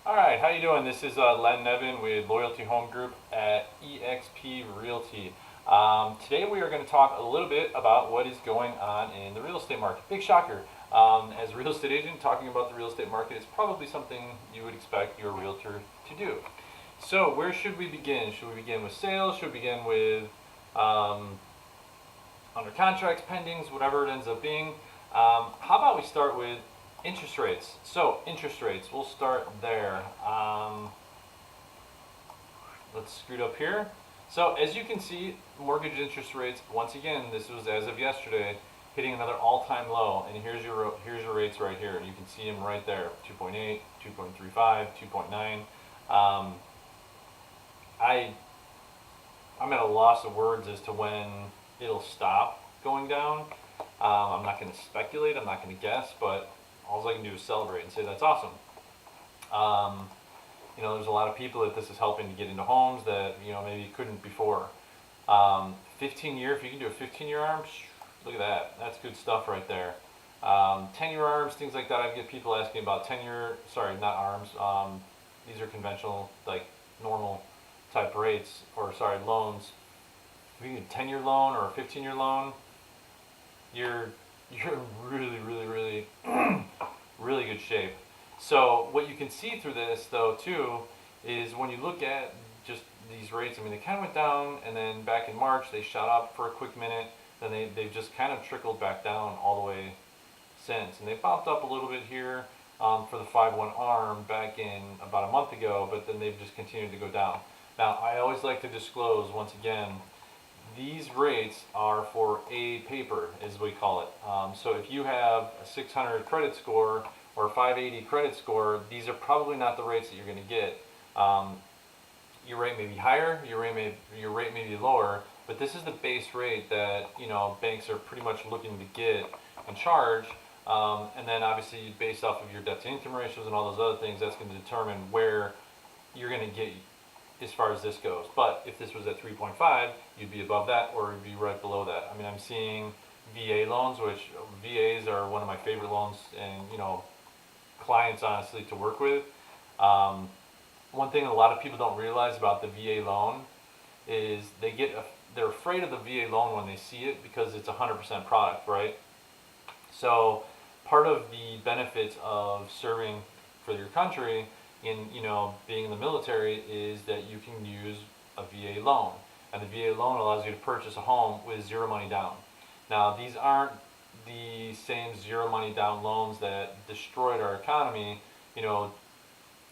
All right, how you doing? This is Len Nevin with Loyalty Home Group at eXp Realty. Today we are going to talk a little bit about what is going on in the real estate market. Big shocker. As a real estate agent, talking about the real estate market is probably something you would expect your realtor to do. So where should we begin? Should we begin with sales? Should we begin with um, under contracts, pendings, whatever it ends up being? How about we start with interest rates? So interest rates, we'll start there. Let's scoot up here. So as you can see, mortgage interest rates, once again, this was as of yesterday, hitting another all-time low. And here's your rates right here. You can see them right there, 2.8, 2.35, 2.9. Um, I I'm at a loss of words as to when it'll stop going down. I'm not going to speculate. I'm not going to guess, but all I can do is celebrate and say that's awesome. Um, there's a lot of people that this is helping to get into homes that maybe couldn't before. 15 year, if you can do a 15-year arm, look at that. That's good stuff right there. 10-year arms, things like that. I get people asking about 10-year. Sorry, not arms. These are conventional, like normal type rates, or sorry, loans. If you get a 10-year loan or a 15-year loan, you're you're really, really, really, really good shape. So what you can see through this, though, too, is when you look at just these rates. I mean, they kind of went down, and then back in March they shot up for a quick minute. Then they've just kind of trickled back down all the way since, and they popped up a little bit here for the 5/1 arm back in about a month ago, but then they've just continued to go down. Now, I always like to disclose once again, these rates are for A paper, as we call it. So if you have a 600 credit score or a 580 credit score, these are probably not the rates that you're going to get. Um, your rate may be higher, your rate may be lower, but this is the base rate that banks are pretty much looking to get and charge. And then obviously based off of your debt to income ratios and all those other things, that's going to determine where you're going to get as far as this goes. But if this was at 3.5, you'd be above that or you'd be right below that. I mean, I'm seeing VA loans, which VAs are one of my favorite loans and, clients honestly to work with. Um, One thing a lot of people don't realize about the VA loan is they're afraid of the VA loan when they see it because it's 100% product, right? So part of the benefits of serving for your country in being in the military is that you can use a VA loan, and the VA loan allows you to purchase a home with zero money down. Now these aren't the same zero money down loans that destroyed our economy, you know,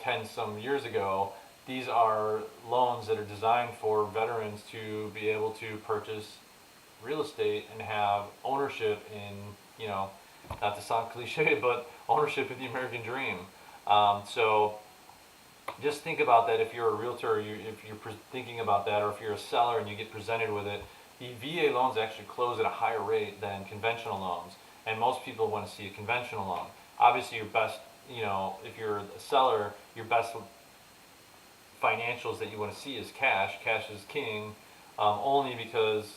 10 some years ago. These are loans that are designed for veterans to be able to purchase real estate and have ownership in, not to sound cliche, but ownership in the American dream. So just think about that if you're a realtor, or if you're thinking about that, or if you're a seller and you get presented with it. The VA loans actually close at a higher rate than conventional loans, and most people want to see a conventional loan. Obviously, your best, if you're a seller, your best financials that you want to see is cash. Cash is king, only because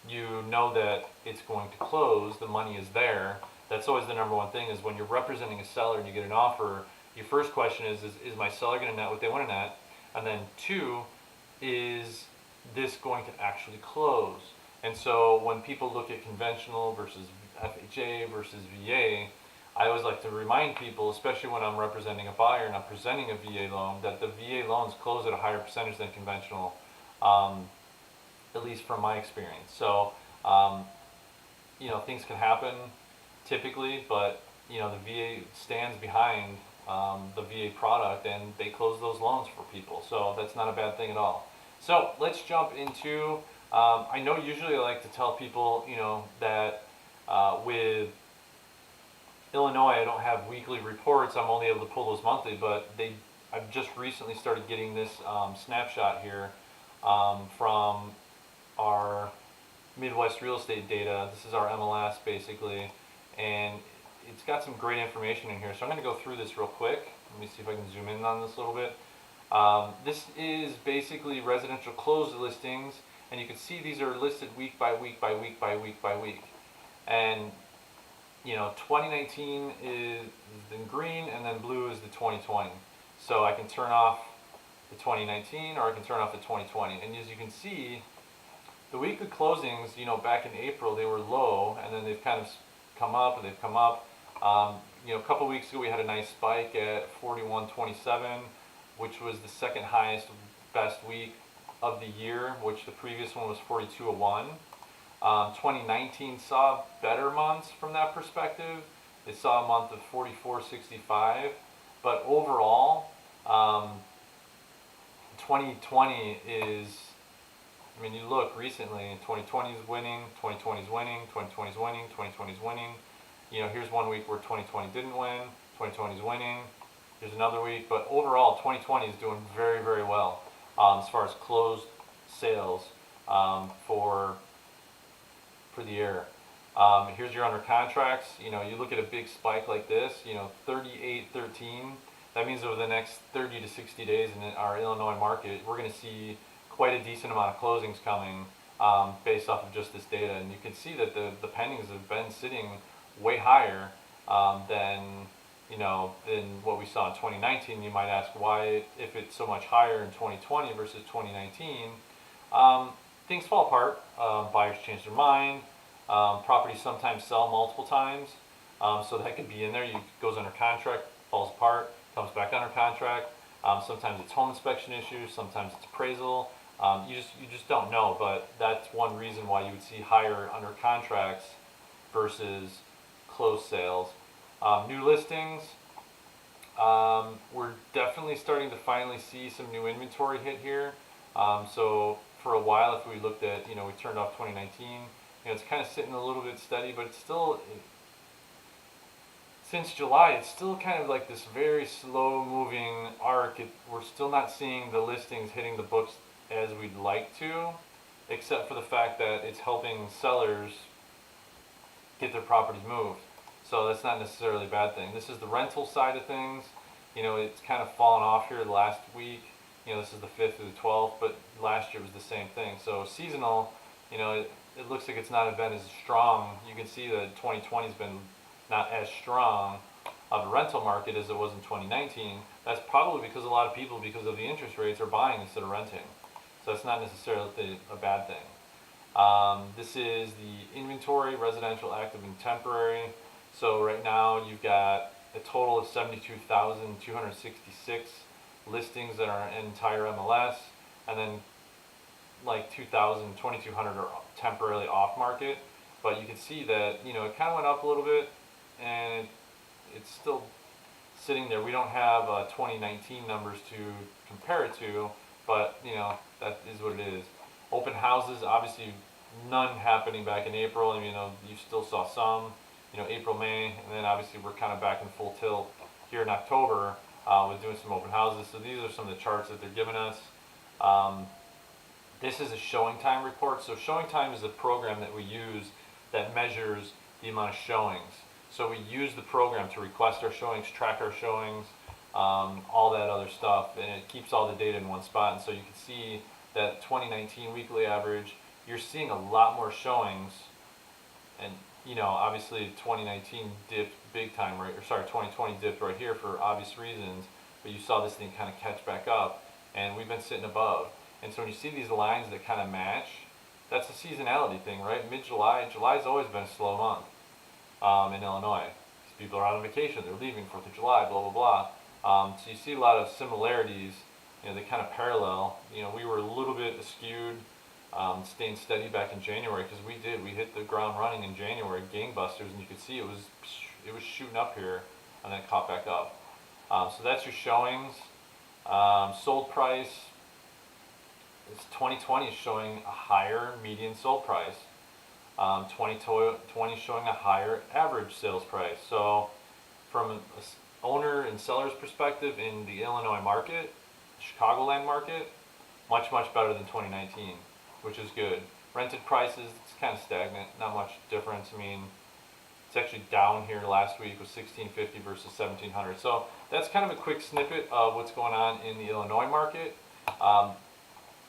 you know that it's going to close, the money is there. That's always the number one thing, is when you're representing a seller and you get an offer, your first question is my seller going to net what they want to net? And then two, is this going to actually close? And so when people look at conventional versus FHA versus VA, I always like to remind people, especially when I'm representing a buyer and I'm presenting a VA loan, that the VA loans close at a higher percentage than conventional, at least from my experience. So, things can happen typically, but the VA stands behind the VA product, and they close those loans for people. So that's not a bad thing at all. So let's jump into. I know usually I like to tell people, that with Illinois, I don't have weekly reports. I'm only able to pull those monthly, but I've just recently started getting this snapshot here from our Midwest real estate data. This is our MLS basically, and it's got some great information in here. So I'm going to go through this real quick. Let me see if I can zoom in on this a little bit. This is basically residential closed listings, and you can see these are listed week by week by week by week by week. And 2019 is in green, and then blue is the 2020. So I can turn off the 2019 or I can turn off the 2020. And as you can see, the weekly closings, back in April, they were low, and then they've kind of come up and they've come up. A couple weeks ago we had a nice spike at 41.27, which was the second highest, best week of the year, which the previous one was 42.01. 2019 saw better months from that perspective. It saw a month of 44.65, but overall, 2020 is, you look recently, 2020 is winning, 2020 is winning, 2020 is winning, 2020 is winning. Here's one week where 2020 didn't win, 2020 is winning. Here's another week, but overall, 2020 is doing very, very well as far as closed sales for the year. Here's your under contracts. You look at a big spike like this, 38.13. That means over the next 30 to 60 days in our Illinois market, we're going to see quite a decent amount of closings coming based off of just this data. And you can see that the pendings have been sitting way higher than what we saw in 2019. You might ask why, if it's so much higher in 2020 versus 2019. Things fall apart. Buyers change their mind. Properties sometimes sell multiple times. So that could be in there. You goes under contract, falls apart, comes back under contract. Sometimes it's home inspection issues. Sometimes it's appraisal. You just don't know. But that's one reason why you would see higher under contracts versus closed sales. New listings. We're definitely starting to finally see some new inventory hit here. So for a while, if we looked at, we turned off 2019, it's kind of sitting a little bit steady, but it's still, since July, it's still kind of like this very slow moving arc. We're still not seeing the listings hitting the books as we'd like to, except for the fact that it's helping sellers get their properties moved. So that's not necessarily a bad thing. This is the rental side of things. It's kind of fallen off here the last week. This is the 5th through the 12th, but last year was the same thing. So seasonal, it looks like it's not been as strong. You can see that 2020 has been not as strong of a rental market as it was in 2019. That's probably because a lot of people, because of the interest rates, are buying instead of renting. So that's not necessarily a bad thing. This is the inventory, residential, active, and temporary. So right now you've got a total of 72,266 listings that are in entire MLS, and then like 2,200 are temporarily off market. But you can see that it kind of went up a little bit, and it's still sitting there. We don't have 2019 numbers to compare it to, but that is what it is. Open houses, obviously none happening back in April. You still saw some, April, May, and then obviously we're kind of back in full tilt here in October with doing some open houses. So these are some of the charts that they're giving us. This is a showing time report. So showing time is a program that we use that measures the amount of showings. So we use the program to request our showings, track our showings, all that other stuff, and it keeps all the data in one spot. And so you can see that 2019 weekly average, you're seeing a lot more showings, and obviously 2019 dipped big time, right? Or sorry, 2020 dipped right here for obvious reasons, but you saw this thing kind of catch back up, and we've been sitting above. And so when you see these lines that kind of match, that's a seasonality thing, right? Mid-July, July's always been a slow month in Illinois. People are on vacation, they're leaving 4th of July, blah, blah, blah. So you see a lot of similarities, they kind of parallel. We were a little bit skewed, staying steady back in January, because we hit the ground running in January, gangbusters, and you could see it was shooting up here, and then caught back up. So that's your showings. Sold price, 2020 is showing a higher median sold price. 2020 is showing a higher average sales price. So from an owner and seller's perspective in the Illinois market, Chicagoland market, much, much better than 2019, which is good. Rented prices, it's kind of stagnant, not much difference. It's actually down here last week with $1,650 versus $1,700. So that's kind of a quick snippet of what's going on in the Illinois market.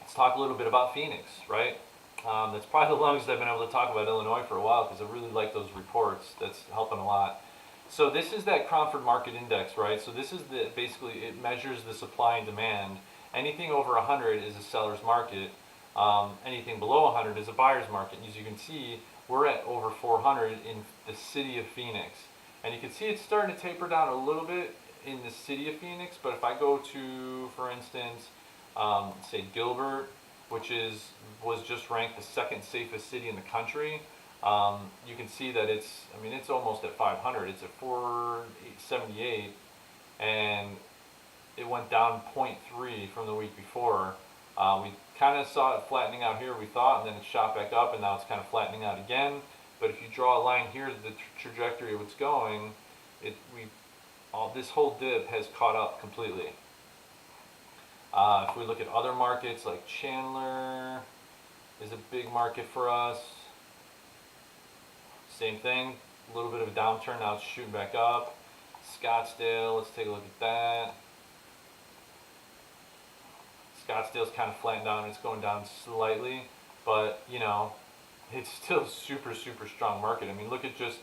Let's talk a little bit about Phoenix, right? That's probably the longest I've been able to talk about Illinois for a while, because I really like those reports. That's helping a lot. So this is that Cromford Market Index, right? So this is the basically it measures the supply and demand. Anything over 100 is a seller's market. Anything below 100 is a buyer's market. And as you can see, we're at over 400 in the city of Phoenix, and you can see it's starting to taper down a little bit in the city of Phoenix. But if I go to, for instance, say Gilbert, which was just ranked the second safest city in the country. You can see that it's almost at 500. It's at 478, and it went down 0.3 from the week before. We kind of saw it flattening out here, we thought, and then it shot back up, and now it's kind of flattening out again. But if you draw a line here, the trajectory of what's going, this whole dip has caught up completely. If we look at other markets, like Chandler is a big market for us. Same thing, a little bit of a downturn, now it's shooting back up. Scottsdale, let's take a look at that. Scottsdale's kind of flattened down, it's going down slightly, but it's still super, super strong market. I mean, look at just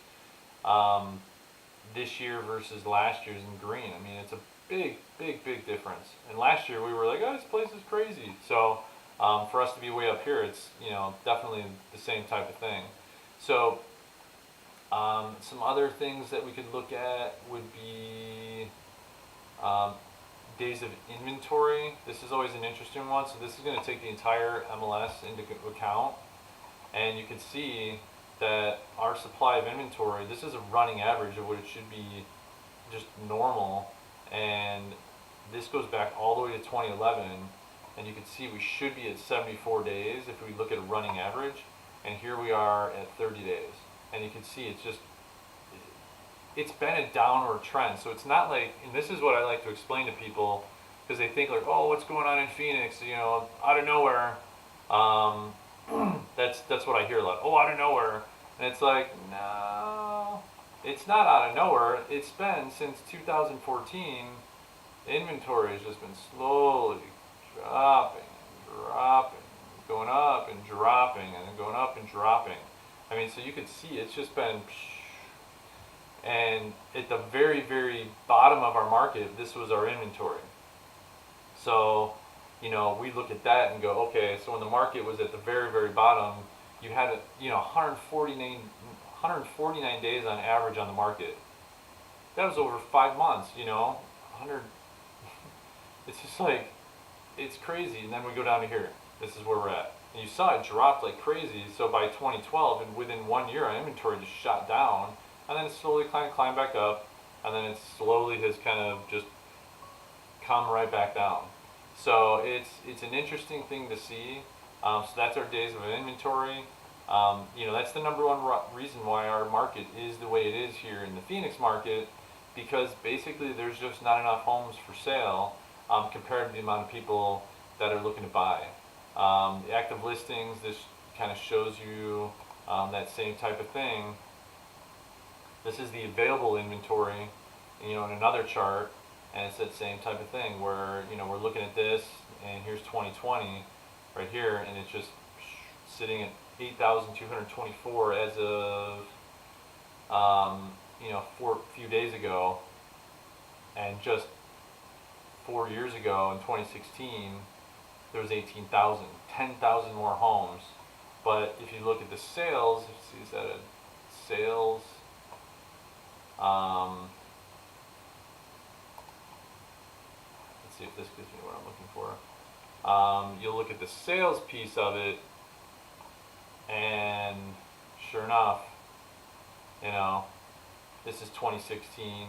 this year versus last year's in green. I mean, it's a big, big, big difference. And last year we were like, oh, this place is crazy. So for us to be way up here, it's definitely the same type of thing. So some other things that we could look at would be days of inventory. This is always an interesting one. So this is going to take the entire MLS into account, and you can see that our supply of inventory, this is a running average of what it should be just normal, and this goes back all the way to 2011, and you can see we should be at 74 days if we look at a running average, and here we are at 30 days. And you can see it's been a downward trend. So it's not like, and this is what I like to explain to people, because they think like, oh, what's going on in Phoenix, out of nowhere. That's what I hear a lot. Oh, out of nowhere. And it's like, no, it's not out of nowhere. It's been since 2014. Inventory has just been slowly dropping and dropping, going up and dropping, and then going up and dropping. I mean, so you could see it's just been, and at the very, very bottom of our market, this was our inventory. So, we look at that and go, okay, so when the market was at the very, very bottom, you had, 149 days on average on the market. That was over 5 months, 100, it's just like, it's crazy. And then we go down to here. This is where we're at. And you saw it dropped like crazy. So by 2012, and within 1 year, our inventory just shot down, and then it slowly climbed back up, and then it slowly has kind of just come right back down. So it's an interesting thing to see. So that's our days of inventory. That's the number one reason why our market is the way it is here in the Phoenix market, because basically there's just not enough homes for sale compared to the amount of people that are looking to buy. The active listings, this kind of shows you that same type of thing. This is the available inventory, in another chart, and it's that same type of thing where, we're looking at this, and here's 2020 right here, and it's just sitting at 8,224 as of, a few days ago, and just 4 years ago in 2016, there was 18,000, 10,000 more homes. But if you look at the sales, is that a sales? Let's see if this gives me what I'm looking for. You'll look at the sales piece of it, and sure enough, this is 2016.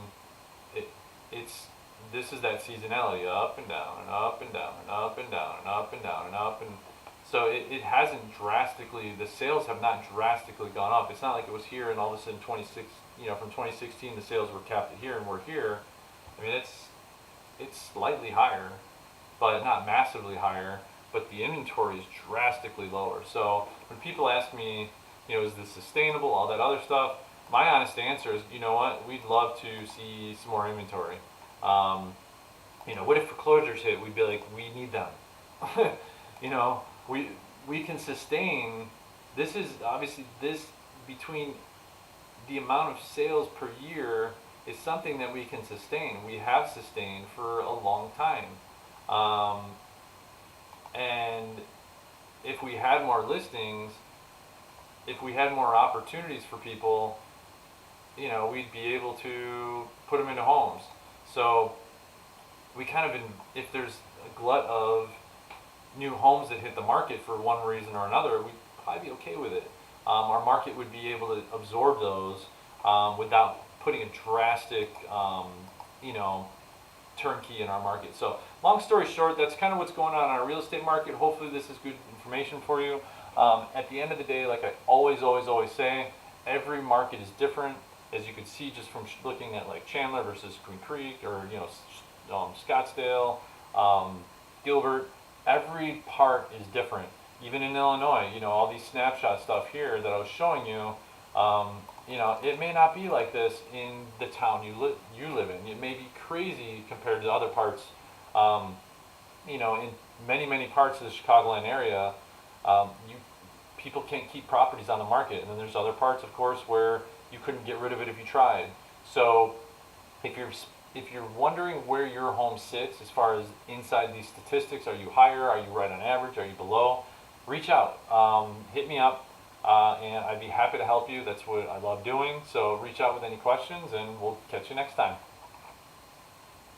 This is that seasonality, up and down and up and down and up and down and up and down and up, and so it hasn't drastically, the sales have not drastically gone up. It's not like it was here and all of a sudden from 2016 the sales were capped at here and we're here. I mean, it's slightly higher, but not massively higher, but the inventory is drastically lower. So when people ask me, is this sustainable, all that other stuff, my honest answer is, what, we'd love to see some more inventory. What if foreclosures hit? We'd be like, we need them. We can sustain. This is obviously this between the amount of sales per year is something that we can sustain. We have sustained for a long time. Um, and if we had more listings, if we had more opportunities for people, you know, we'd be able to put them into homes. So we kind of, if there's a glut of new homes that hit the market for one reason or another, we'd probably be okay with it. Our market would be able to absorb those without putting a drastic, you know, turnkey in our market. So long story short, that's kind of what's going on in our real estate market. Hopefully this is good information for you. At the end of the day, like I always say, every market is different. As you can see just from looking at like Chandler versus Queen Creek, or you know, Scottsdale, Gilbert, every part is different. Even in Illinois, you know, all these snapshot stuff here that I was showing you, you know, it may not be like this in the town you live in. It may be crazy compared to other parts. You know, in many parts of the Chicagoland area, you people can't keep properties on the market, and then there's other parts, of course, where you couldn't get rid of it if you tried. So, if you're wondering where your home sits as far as inside these statistics, are you higher? Are you right on average? Are you below? Reach out, hit me up, and I'd be happy to help you. That's what I love doing. So reach out with any questions, and we'll catch you next time.